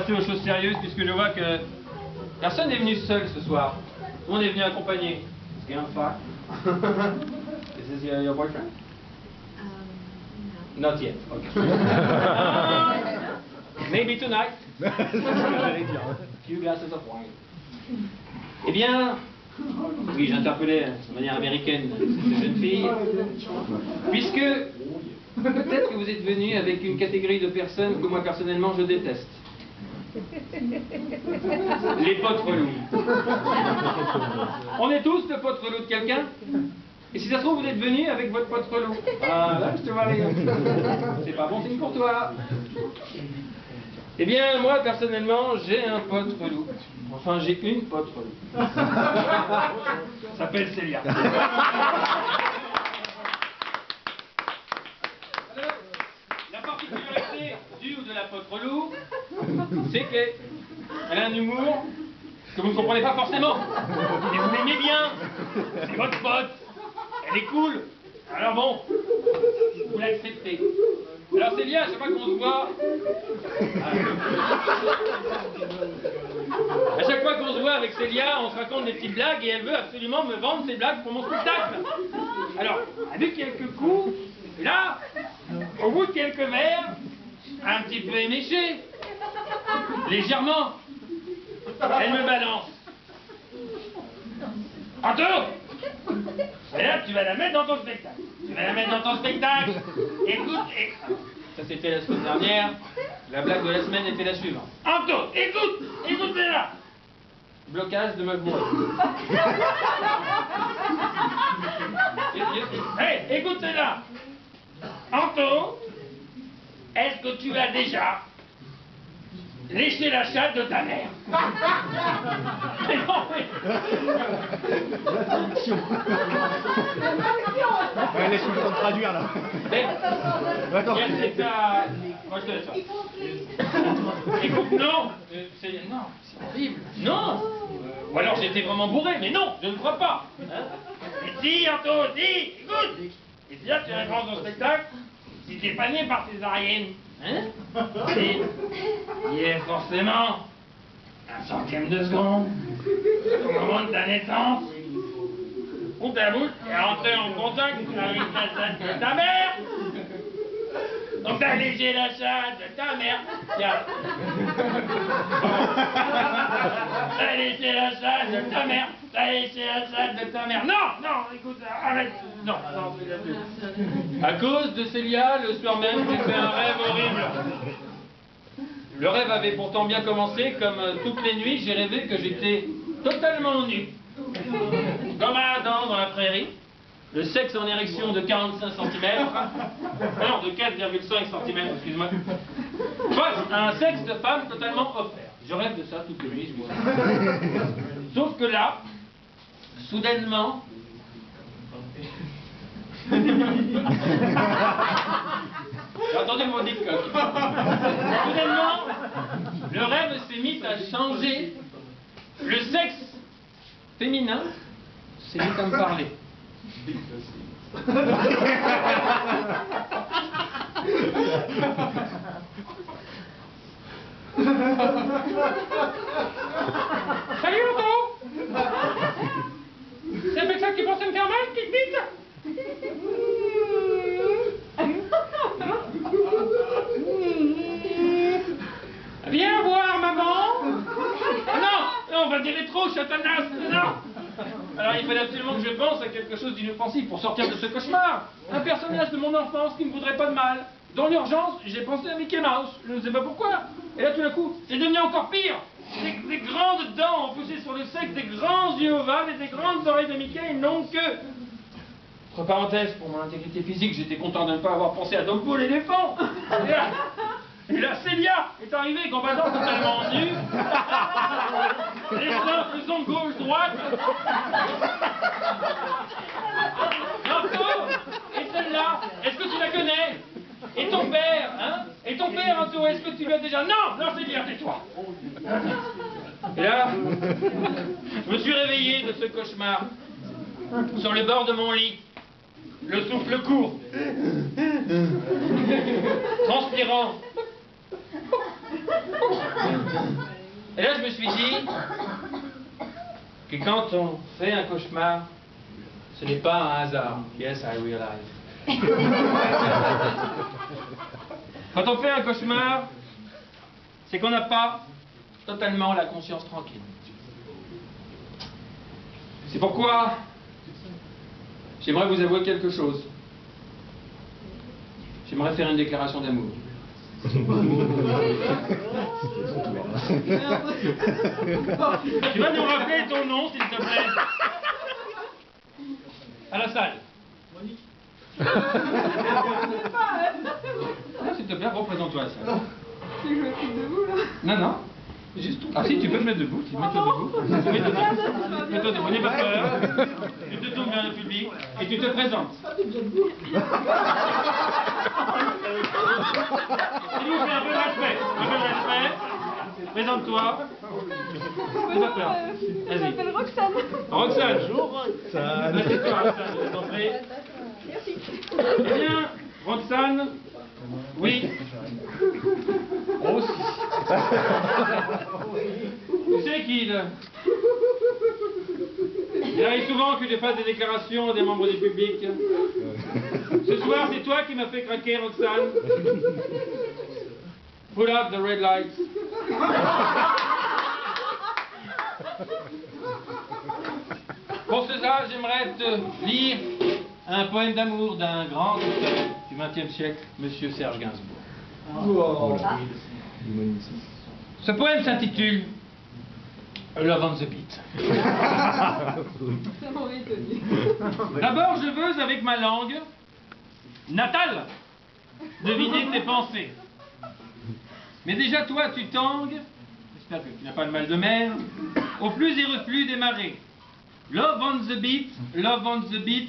passer aux choses sérieuses puisque je vois que personne n'est venu seul ce soir. On est venu accompagné. Is he on fire? Is this your boyfriend? No. Not yet. Okay. Maybe tonight. Few glasses of wine. Eh bien, oui, j'interpellais de manière américaine cette jeune fille, puisque peut-être que vous êtes venu avec une catégorie de personnes que moi personnellement je déteste. Les potes relous. On est tous le pote relou de quelqu'un. Et si ça se trouve, vous êtes venu avec votre pote relou. Ah, là, je te vois rire. C'est pas bon signe pour toi. Eh bien, moi, personnellement, j'ai un pote relou. Enfin, j'ai une pote relou. Ça s'appelle Célia. La particularité du ou de la pote relou, c'est qu'elle a un humour que vous ne comprenez pas forcément. Mais vous l'aimez bien. C'est votre pote. Elle est cool. Alors bon, vous l'acceptez. Alors c'est bien, à chaque fois qu'on se voit... À chaque fois qu'on se voit avec Célia, on se raconte des petites blagues et elle veut absolument me vendre ces blagues pour mon spectacle. Alors, elle a bu quelques coups, et là, au bout de quelques verres, un petit peu éméché, légèrement, elle me balance. Anto! Et là, tu vas la mettre dans ton spectacle. Tu vas la mettre dans ton spectacle. Écoute, ça c'était la semaine dernière. La blague de la semaine était la suivante. Anto, écoute là. Blocage de meuf bourrée. Hé, écoute là. Anto, est-ce que tu as déjà léché la chatte de ta mère? Mais non, mais... Ouais, laisse-moi le temps de traduire là. D'accord. Moi je te laisse. Écoute, non, c'est horrible. Non. Ou alors j'étais vraiment bourré, mais non, je ne crois pas. Hein? Et si, Anto, si, écoute. Et si là tu rentres dans le spectacle, si t'es pas né par césarienne, hein? Si, il est forcément un centième de seconde au moment de ta naissance. Ouvre ta bouche et rentre en contact avec la chatte de ta mère. Donc t'as léché la chatte de ta mère. Tiens. T'as léché la chatte de ta mère. T'as léché la chatte de ta mère. Non, écoute, arrête. Non, à cause de Célia, le soir même, j'ai fait un rêve horrible. Le rêve avait pourtant bien commencé, comme toutes les nuits, j'ai rêvé que j'étais totalement nu. Comme un Adam dans la prairie, le sexe en érection de 45 cm, alors de 4,5 cm, excuse-moi, face à un sexe de femme totalement offert. Je rêve de ça toutes les nuits, je vous dis. Sauf que là, soudainement, j'ai entendu mon dit coq. Soudainement, le rêve s'est mis à changer. Le sexe féminin s'est mis à me parler. Salut Otto! C'est avec ça qui pensait me faire mal, qui pique? Viens voir maman! Non, on va dire trop, Satanas! Non! Alors il fallait absolument que je pense à quelque chose d'inoffensif pour sortir de ce cauchemar. Un personnage de mon enfance qui ne voudrait pas de mal. Dans l'urgence, j'ai pensé à Mickey Mouse. Je ne sais pas pourquoi. Et là tout d'un coup, c'est devenu encore pire. Des grandes dents ont poussé sur le sexe, des grands yeux ovales et des grandes oreilles de Mickey, et non que... Entre parenthèses, pour mon intégrité physique, j'étais content de ne pas avoir pensé à Dumbo l'éléphant. Et là, Célia est arrivée, gambadant totalement nue, les seins faisant gauche-droite. Anto, et celle-là, est-ce que tu la connais? Et ton père, hein? Et ton père, Anto, est-ce que tu lui as déjà... Non, Célia, tais-toi. Et là, je me suis réveillé de ce cauchemar, sur le bord de mon lit, le souffle court, transpirant, Et là, je me suis dit que quand on fait un cauchemar, ce n'est pas un hasard. Yes, I realize. Quand on fait un cauchemar, c'est qu'on n'a pas totalement la conscience tranquille. C'est pourquoi j'aimerais vous avouer quelque chose. J'aimerais faire une déclaration d'amour. Tu vas nous rappeler ton nom, s'il te plaît. À la salle. Monique. S'il te plaît, représente-toi à la salle. Tu veux me mettre debout là? Non, non. Juste... Ah si, tu peux te mettre debout. Mets-toi debout. Mets-toi debout. N'aie pas peur. Tu te tournes vers le public et tu te présentes. S'il vous plaît, un peu de respect. Un peu de respect. Présente-toi. N'aie pas peur. Je m'appelle Roxane. Roxane. Bonjour Roxane. Assieds-toi Roxane, je t'en prie. Merci. Eh bien, Roxane. Oui. Oh si. Tu sais qu'il arrive souvent que je fasse des déclarations des membres du public. Ce soir, c'est toi qui m'as fait craquer, Roxane. Put up the red lights. Pour cela, j'aimerais te lire un poème d'amour d'un grand auteur du XXe siècle, Monsieur Serge Gainsbourg. Oh là. Ce poème s'intitule Love on the Beat. Ça m'aurait étonné. D'abord, je veux, avec ma langue natale, deviner tes pensées. Mais déjà, toi, tu tangues, j'espère que tu n'as pas le mal de mer, au plus et reflux des marées. Love on the beat,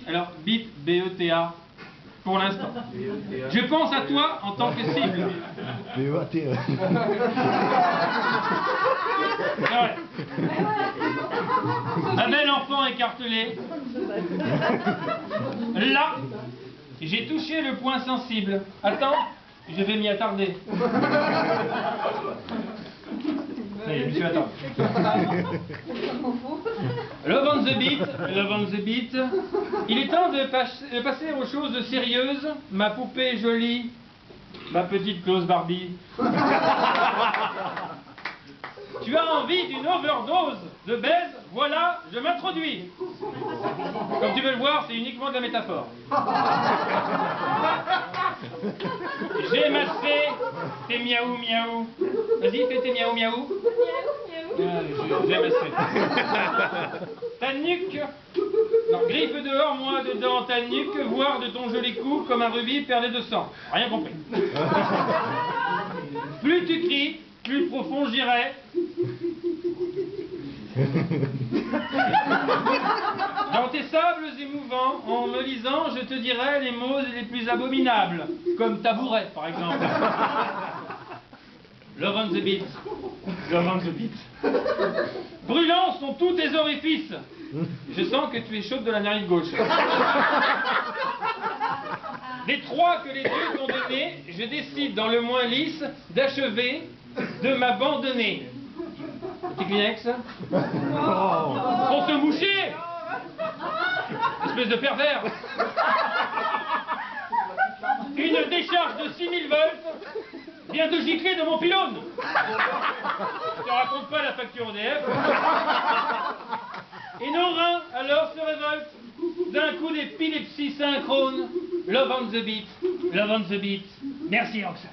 alors beat, B-E-T-A, pour l'instant. Je pense à toi en tant que cible. Ouais. Un bel enfant écartelé. Là, j'ai touché le point sensible. Attends, je vais m'y attarder. Ça y est, je me suis attardé. Love on the beat. Il est temps de passer aux choses sérieuses. Ma poupée jolie, ma petite Klaus Barbie. Tu as envie d'une overdose de baise? Voilà, je m'introduis. Comme tu peux le voir, c'est uniquement de la métaphore. J'ai massé tes miaou miaou. Vas-y, fais tes miaou miaou. J'ai massé. Ta nuque. Non, griffe dehors, moi dedans. Ta nuque, voir de ton joli cou comme un rubis perlé de sang. Rien compris. Plus tu cries, plus profond j'irai. Dans tes sables émouvants, en me lisant, je te dirai les mots les plus abominables, comme tabouret, par exemple. Love on the beat. Love on the beat. Brûlants sont tous tes orifices. Je sens que tu es chaude de la narine gauche. Les trois que les dieux t'ont donnés, je décide dans le moins lisse d'achever de m'abandonner. Petit Kleenex. Pour se moucher. Espèce de pervers. Une décharge de 6000 volts vient de gicler de mon pylône. Je te raconte pas la facture EDF. Et nos reins alors se révoltent d'un coup d'épilepsie synchrone. Love on the beat. Love on the beat. Merci Roxane.